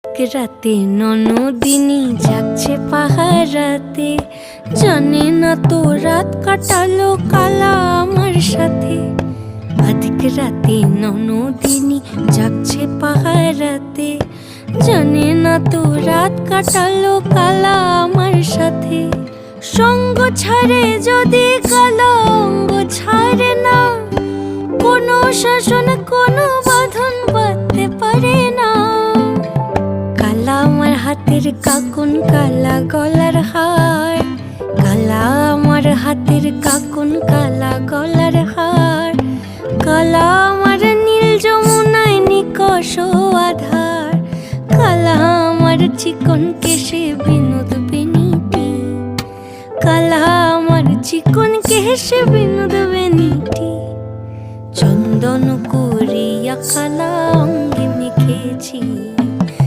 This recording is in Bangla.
রাতে ননদিনী যাচ্ছে পাহারাতে, জানে না তো রাত কাটালো কালা আমার সাথে। আধিক রাতে ননদিনী যাচ্ছে পাহারাতে, জানে না তো রাত কাটালো কালা আমার সাথে। সঙ্গ ছাড়ে যদি কালা অঙ্গ ছাড়ে না, কোনো শাসন কোনো বাঁধন বাঁধতে পারে না। কালা আমার হাতের কাকুন কালা গলার হার, কালা আমার হাতের কাকুন কালা গলার হার। কালা আমার নীল যমুনায় নিকষ আধার, কালা আমার চিকন কেশে বিনোদ বেনিটি, কালা আমার চিকন কেশে বিনোদ বেনিটি। চন্দন করিয়া কালা অঙ্গে মেখেছি।